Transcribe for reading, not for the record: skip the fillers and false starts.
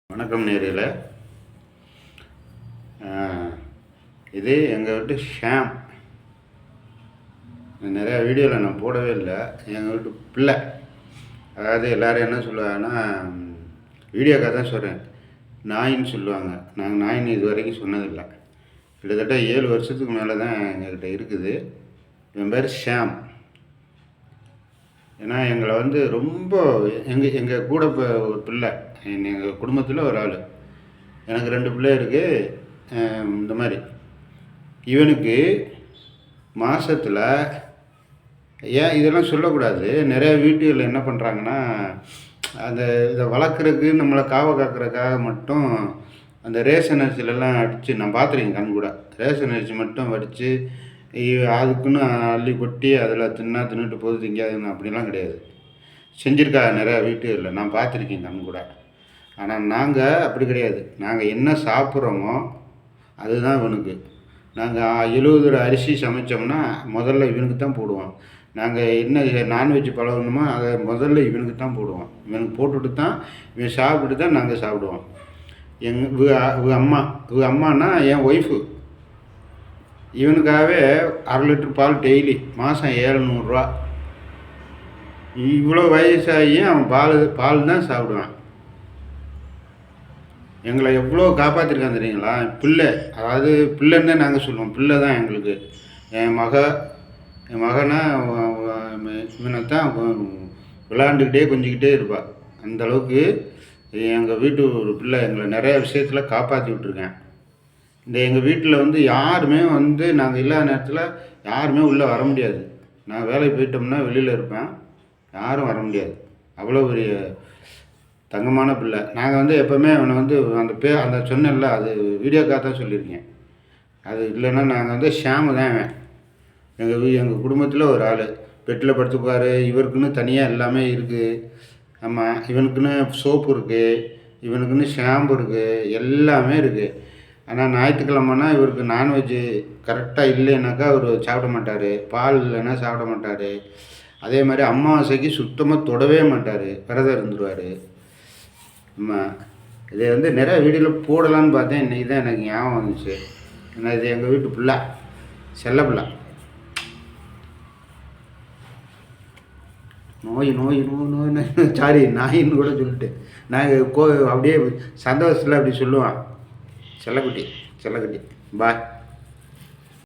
வணக்கம் நேரில். இது எங்கள் வீட்டு ஷாம். நிறையா வீடியோவில் நான் போடவே இல்லை. எங்கள் வீட்டு பிள்ளை. அதாவது எல்லோரும் என்ன சொல்லுவாங்கன்னா, வீடியோக்காக தான் சொல்கிறேன், நாயின்னு சொல்லுவாங்க. நாங்கள் நாயின்னு இது வரைக்கும் சொன்னதில்லை. கிட்டத்தட்ட 7 வருஷத்துக்கு மேலே தான் எங்கள்கிட்ட இருக்குது. என் பேர் ஷாம். ஏன்னா எங்களை ரொம்ப எங்கள் கூட இப்போ ஒரு பிள்ளை, எங்கள் குடும்பத்தில் ஒரு ஆள். எனக்கு 2 பிள்ளை இருக்குது. இந்த மாதிரி இவனுக்கு மாதத்தில் ஏன் இதெல்லாம் சொல்லக்கூடாது. நிறைய வீட்டுகளில் என்ன பண்ணுறாங்கன்னா, அந்த இதை வளர்க்குறதுக்கு நம்மளை காவ காக்கிறதுக்காக மட்டும் அந்த ரேஷன் அரிசிலெல்லாம் அடித்து நான் பார்த்துருக்கேன் கண் கூட. ரேஷன் அரிசி மட்டும் வடித்து அதுக்குன்னு அள்ளி கொட்டி அதில் தின்னுட்டு போது திங்காதுன்னு அப்படிலாம் கிடையாது. செஞ்சுருக்காங்க நிறையா வீட்டுகளில், நான் பார்த்துருக்கேன் கண் கூட. ஆனால் நாங்கள் அப்படி கிடையாது. நாங்கள் என்ன சாப்பிட்றோமோ அதுதான் இவனுக்கு. நாங்கள் 70 அரிசி சமைச்சோம்னா முதல்ல இவனுக்கு தான் போடுவோம். நாங்கள் என்ன நான்வெஜ் பழகணுமோ அதை முதல்ல இவனுக்கு தான் போடுவோம். இவனுக்கு போட்டுட்டு தான் இவன் சாப்பிட்டு தான் நாங்கள் சாப்பிடுவோம். இவங்க அம்மானா என் ஒய்ஃபு. இவனுக்காகவே 1/2 லிட்டர் பால் டெய்லி, மாதம் 700 ரூபா. இவ்வளோ வயசாகியும் அவன் பால் தான் சாப்பிடுவான். எங்களை எவ்வளோ காப்பாற்றிருக்கான் தெரியுங்களா பிள்ளை. அதாவது பிள்ளைன்னு தான் நாங்கள் சொல்லுவோம். பிள்ளை தான் எங்களுக்கு. என் மகனை இவனை தான் விளாண்டுக்கிட்டே கொஞ்சிக்கிட்டே இருப்பாள். அந்தளவுக்கு எங்கள் வீட்டு ஒரு பிள்ளை எங்களை நிறைய விஷயத்தில் காப்பாற்றி விட்ருக்கேன். இந்த எங்கள் வீட்டில் யாருமே நாங்கள் இல்லாத நேரத்தில் யாருமே உள்ளே வர முடியாது. நான் வேலைக்கு போயிட்டோம்னா வெளியில் இருப்பேன், யாரும் வர முடியாது. அவ்வளோ பெரிய தங்கமான பிள்ளை. நாங்கள் எப்போவுமே அவனை அந்த சொன்னேன்ல, அது வீடியோக்காக தான் சொல்லியிருக்கேன். அது இல்லைன்னா நாங்கள் ஷாமு தான் அவன். எங்கள் குடும்பத்தில் ஒரு ஆள். பெட்டில் படுத்துக்குவார். இவருக்குன்னு தனியாக எல்லாமே இருக்குது. ஆமாம், இவனுக்குன்னு சோப்பு இருக்குது, இவனுக்குன்னு ஷாம்பு இருக்குது, எல்லாமே இருக்குது. ஆனால் ஞாயிற்றுக்கிழமைனா இவருக்கு நான்வெஜ்ஜு கரெக்டாக இல்லைன்னாக்கா அவர் சாப்பிட மாட்டார். பால் இல்லைன்னா சாப்பிட மாட்டார். அதே மாதிரி அமாவாசைக்கு சுத்தமாக தொடவே மாட்டார், விரதம் இருந்துருவார். ஆமாம், இதை நிறையா வீடியோவில் போடலான்னு பார்த்தேன். இன்றைக்கி தான் எனக்கு ஞாபகம் வந்துச்சு. ஏன்னா இது எங்கள் வீட்டு பிள்ளை, செல்ல பிள்ளை. நோய் சாரி, நாயின்னு கூட சொல்லிட்டு நாங்கள் அப்படியே சந்தோஷத்தில் அப்படி சொல்லுவான். செல்லக்குட்டி. பாய்.